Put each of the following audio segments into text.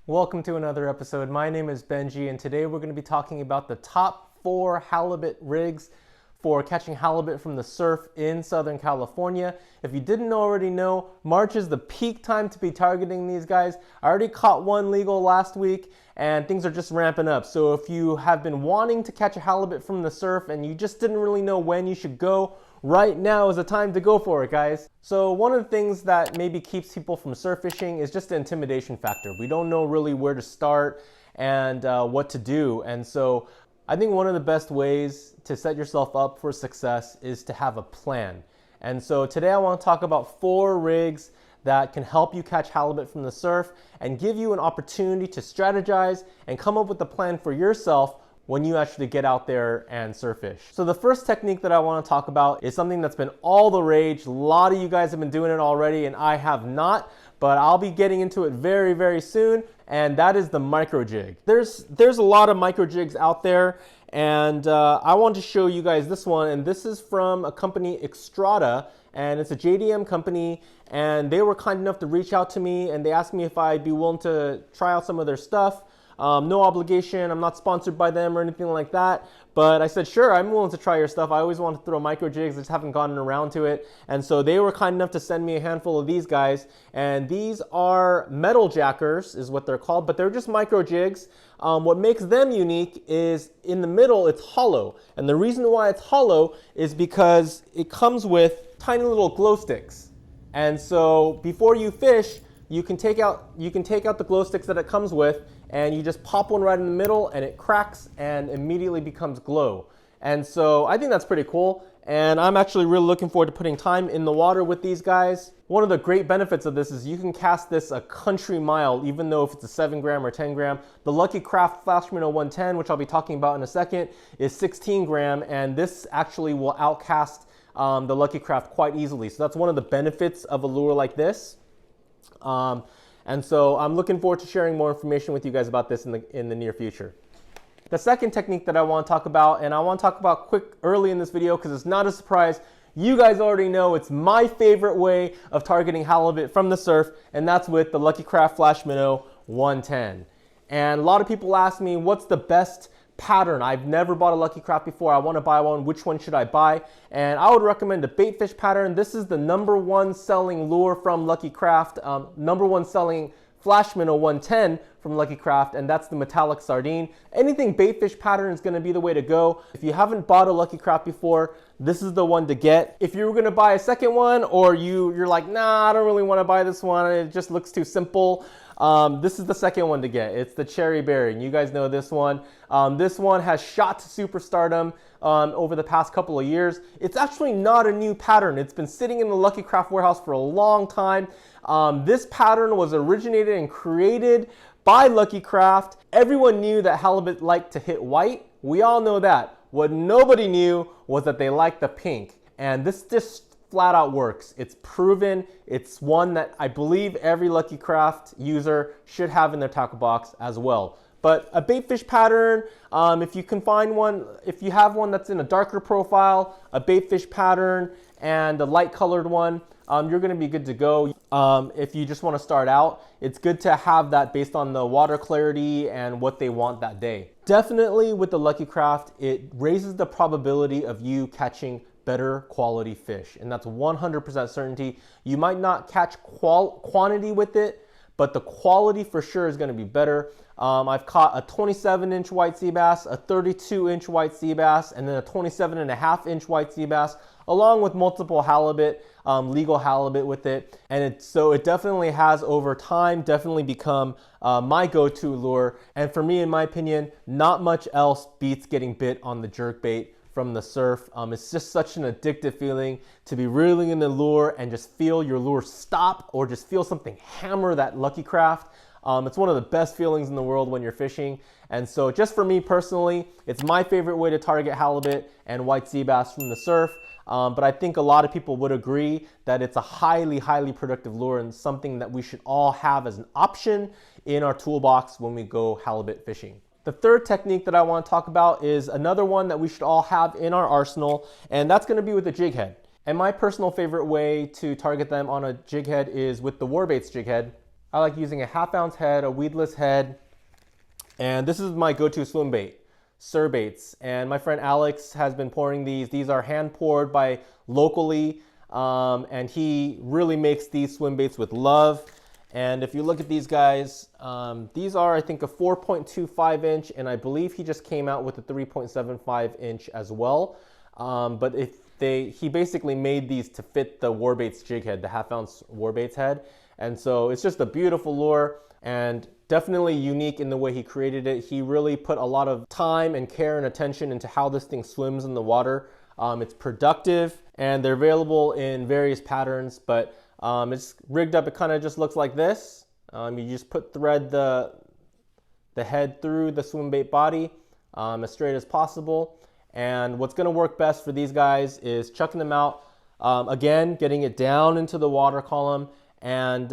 Welcome to another episode. My name is Benji, and today we're going to be talking about the top 4 halibut rigs for catching halibut from the surf in Southern California. If you didn't already know, March is the peak time to be targeting these guys. I already caught one legal last week, and things are just ramping up. So if you have been wanting to catch a halibut from the surf and you just didn't really know when you should go, right now is the time to go for it, guys. So one of the things that maybe keeps people from surf fishing is just the intimidation factor. We don't know really where to start and what to do. And so I think one of the best ways to set yourself up for success is to have a plan. And so today I want to talk about 4 rigs that can help you catch halibut from the surf and give you an opportunity to strategize and come up with a plan for yourself when you actually get out there and surf fish. So the first technique that I want to talk about is something that's been all the rage. A lot of you guys have been doing it already and I have not, but I'll be getting into it very, very soon, and that is the micro jig. There's a lot of micro jigs out there, and I want to show you guys this one, and this is from a company, Xstrata, and it's a JDM company, and they were kind enough to reach out to me and they asked me if I'd be willing to try out some of their stuff. No obligation, I'm not sponsored by them or anything like that, but I said, sure, I'm willing to try your stuff. I always want to throw micro jigs, I just haven't gotten around to it. And so they were kind enough to send me a handful of these guys, and these are metal jackers is what they're called, but they're just micro jigs. What makes them unique is in the middle it's hollow, and the reason why it's hollow is because it comes with tiny little glow sticks. And so before you fish, you can take out the glow sticks that it comes with, and you just pop one right in the middle and it cracks and immediately becomes glow. And so I think that's pretty cool, and I'm actually really looking forward to putting time in the water with these guys. One of the great benefits of this is you can cast this a country mile, even though if it's a 7 gram or 10 gram. The Lucky Craft Flash Minnow 110, which I'll be talking about in a second, is 16 gram, and this actually will outcast the Lucky Craft quite easily. So that's one of the benefits of a lure like this. And so I'm looking forward to sharing more information with you guys about this in the near future. The second technique that I want to talk about, and I want to talk about quick early in this video because it's not a surprise. You guys already know it's my favorite way of targeting halibut from the surf, and that's with the Lucky Craft Flash Minnow 110. And a lot of people ask me, what's the best pattern? I've never bought a Lucky Craft before. I want to buy one. Which one should I buy? And I would recommend the baitfish pattern. This is the #1 selling lure from Lucky Craft, #1 selling Flash Minnow 110 from Lucky Craft, and that's the metallic sardine. Anything baitfish pattern is going to be the way to go. If you haven't bought a Lucky Craft before, this is the one to get. If you were going to buy a second one, or you're like, nah, I don't really want to buy this one, it just looks too simple, this is the second one to get. It's the Cherry Berry, and you guys know this one. This one has shot to superstardom over the past couple of years. It's actually not a new pattern. It's been sitting in the Lucky Craft warehouse for a long time. This pattern was originated and created by Lucky Craft. Everyone knew that halibut liked to hit white. We all know that. What nobody knew was that they liked the pink. And this just flat out works. It's proven. It's one that I believe every Lucky Craft user should have in their tackle box as well. But a baitfish pattern, if you can find one, if you have one that's in a darker profile, a baitfish pattern, and a light colored one, you're going to be good to go. If you just want to start out, it's good to have that based on the water clarity and what they want that day. Definitely with the Lucky Craft, it raises the probability of you catching better quality fish, and that's 100% certainty. You might not catch quantity with it, but the quality for sure is going to be better. I've caught a 27-inch white sea bass, a 32-inch white sea bass, and then a 27.5-inch white sea bass, along with multiple halibut, legal halibut with it. And so it definitely has over time definitely become my go-to lure. And for me, in my opinion, not much else beats getting bit on the jerkbait from the surf. It's just such an addictive feeling to be reeling in the lure and just feel your lure stop, or just feel something hammer that Lucky Craft. It's one of the best feelings in the world when you're fishing. And so just for me personally, it's my favorite way to target halibut and white sea bass from the surf. But I think a lot of people would agree that it's a highly, highly productive lure and something that we should all have as an option in our toolbox when we go halibut fishing. The third technique that I want to talk about is another one that we should all have in our arsenal, and that's going to be with the Jig Head. And my personal favorite way to target them on a jig head is with the Warbaits jig head. I like using a 1/2 ounce head, a weedless head, and this is my go-to swim bait, Sur baits. And my friend Alex has been pouring these. These are hand poured by locally, and he really makes these swim baits with love. And if you look at these guys, these are, I think, a 4.25 inch, and I believe he just came out with a 3.75 inch as well. But he basically made these to fit the Warbaits jig head, the 1/2 ounce Warbaits head. And so it's just a beautiful lure and definitely unique in the way he created it. He really put a lot of time and care and attention into how this thing swims in the water. It's productive, and they're available in various patterns, but it's rigged up. It kind of just looks like this. You just thread the head through the swim bait body as straight as possible. And what's going to work best for these guys is chucking them out, again, getting it down into the water column, and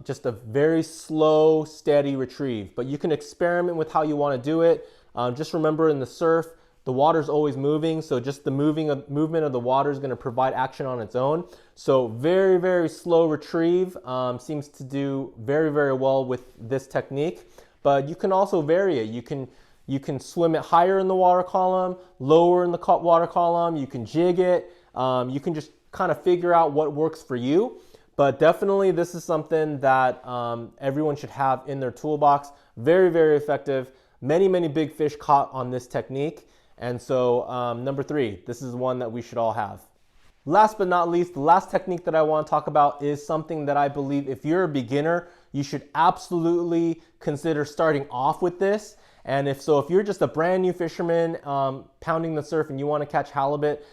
just a very slow, steady retrieve. But you can experiment with how you want to do it. Just remember, in the surf, the water's always moving, so just the movement of the water is going to provide action on its own. So very, very slow retrieve seems to do very, very well with this technique. But you can also vary it. You can swim it higher in the water column, lower in the water column. You can jig it. You can just kind of figure out what works for you. But definitely, this is something that everyone should have in their toolbox. Very, very effective. Many, many big fish caught on this technique. And so number 3, this is one that we should all have. Last but not least, the last technique that I want to talk about is something that I believe if you're a beginner, you should absolutely consider starting off with this. And if you're just a brand new fisherman pounding the surf and you want to catch halibut,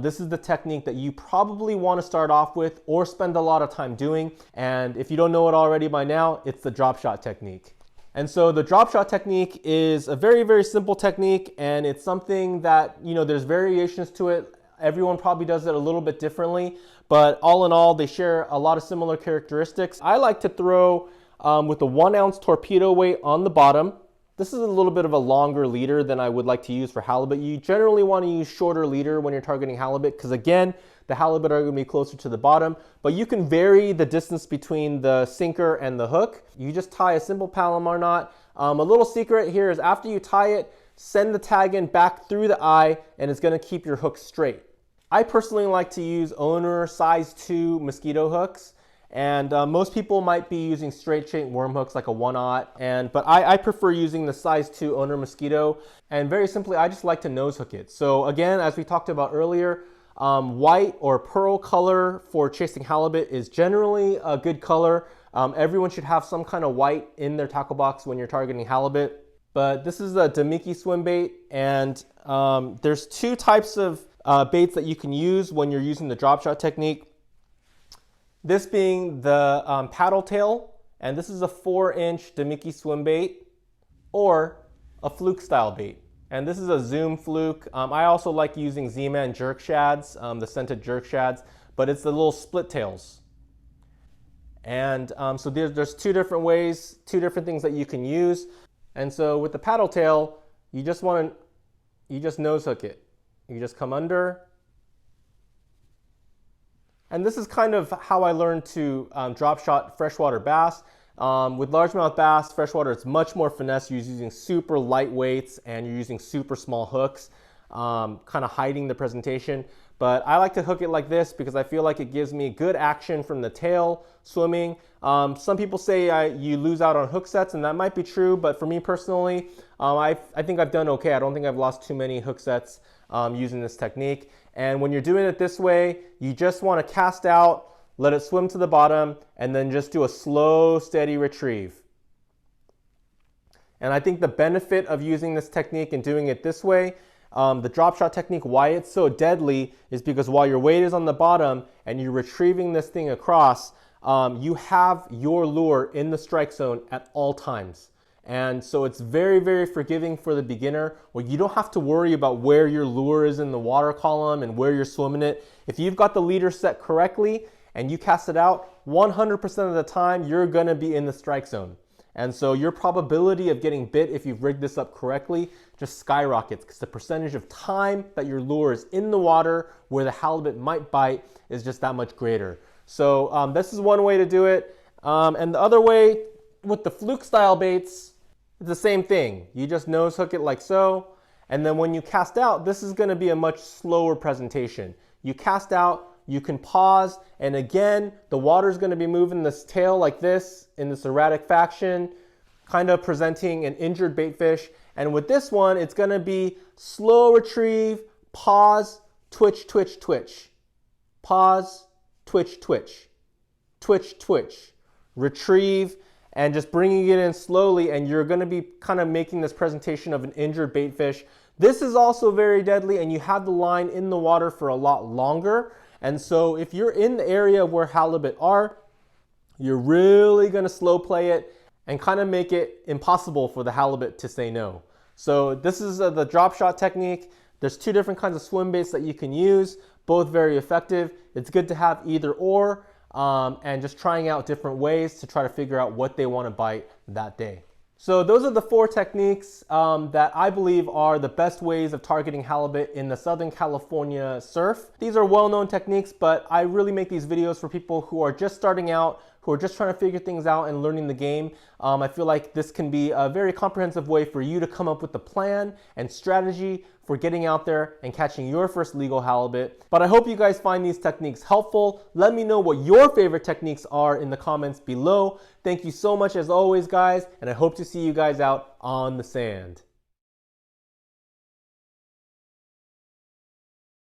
this is the technique that you probably want to start off with or spend a lot of time doing. And if you don't know it already by now, it's the drop shot technique. And so the drop shot technique is a very, very simple technique, and it's something that, there's variations to it. Everyone probably does it a little bit differently, but all in all, they share a lot of similar characteristics. I like to throw with a 1 ounce torpedo weight on the bottom. This is a little bit of a longer leader than I would like to use for halibut. You generally want to use shorter leader when you're targeting halibut because, again, the halibut are going to be closer to the bottom, but you can vary the distance between the sinker and the hook. You just tie a simple Palomar knot. A little secret here is after you tie it, send the tag in back through the eye, and it's going to keep your hook straight. I personally like to use owner size 2 mosquito hooks, and most people might be using straight chain worm hooks like a 1/0, but I prefer using the size 2 owner mosquito, and very simply, I just like to nose hook it. So again, as we talked about earlier, white or pearl color for chasing halibut is generally a good color. Everyone should have some kind of white in their tackle box when you're targeting halibut. But this is a Damiki swim bait, and there's 2 types of baits that you can use when you're using the drop shot technique. This being the paddle tail, and this is a 4-inch Damiki swim bait, or a fluke style bait. And this is a Zoom fluke. I also like using Z-Man jerk shads, the scented jerk shads, but it's the little split tails. And so there's 2 different ways, 2 different things that you can use. And so with the paddle tail, you just nose hook it. You just come under. And this is kind of how I learned to drop shot freshwater bass. With largemouth bass, freshwater, it's much more finesse. You're using super light weights and you're using super small hooks, kind of hiding the presentation. But I like to hook it like this because I feel like it gives me good action from the tail swimming. Some people say you lose out on hook sets, and that might be true, but for me personally, I think I've done okay. I don't think I've lost too many hook sets using this technique. And when you're doing it this way, you just want to cast out, let it swim to the bottom, and then just do a slow, steady retrieve. And I think the benefit of using this technique and doing it this way, the drop shot technique, why it's so deadly is because while your weight is on the bottom and you're retrieving this thing across, you have your lure in the strike zone at all times. And so it's very, very forgiving for the beginner, where you don't have to worry about where your lure is in the water column and where you're swimming it. If you've got the leader set correctly and you cast it out, 100% of the time you're gonna be in the strike zone. And so your probability of getting bit, if you've rigged this up correctly, just skyrockets, because the percentage of time that your lure is in the water where the halibut might bite is just that much greater. So this is one way to do it. And the other way, with the fluke style baits, it's the same thing. You just nose hook it like so. And then when you cast out, this is gonna be a much slower presentation. You cast out, you can pause, and again, the water's gonna be moving this tail like this in this erratic fashion, kind of presenting an injured bait fish. And with this one, it's gonna be slow retrieve, pause, twitch, twitch, twitch. Pause, twitch, twitch. Twitch, twitch. Retrieve, and just bringing it in slowly, and you're gonna be kind of making this presentation of an injured bait fish. This is also very deadly, and you have the line in the water for a lot longer. And so if you're in the area where halibut are, you're really gonna slow play it and kind of make it impossible for the halibut to say no. So this is the drop shot technique. There's two different kinds of swim baits that you can use, both very effective. It's good to have either or, and just trying out different ways to try to figure out what they want to bite that day. So those are the 4 techniques that I believe are the best ways of targeting halibut in the Southern California surf. These are well-known techniques, but I really make these videos for people who are just starting out, who are just trying to figure things out and learning the game. I feel like this can be a very comprehensive way for you to come up with a plan and strategy for getting out there and catching your first legal halibut. But I hope you guys find these techniques helpful. Let me know what your favorite techniques are in the comments below. Thank you so much as always, guys, and I hope to see you guys out on the sand.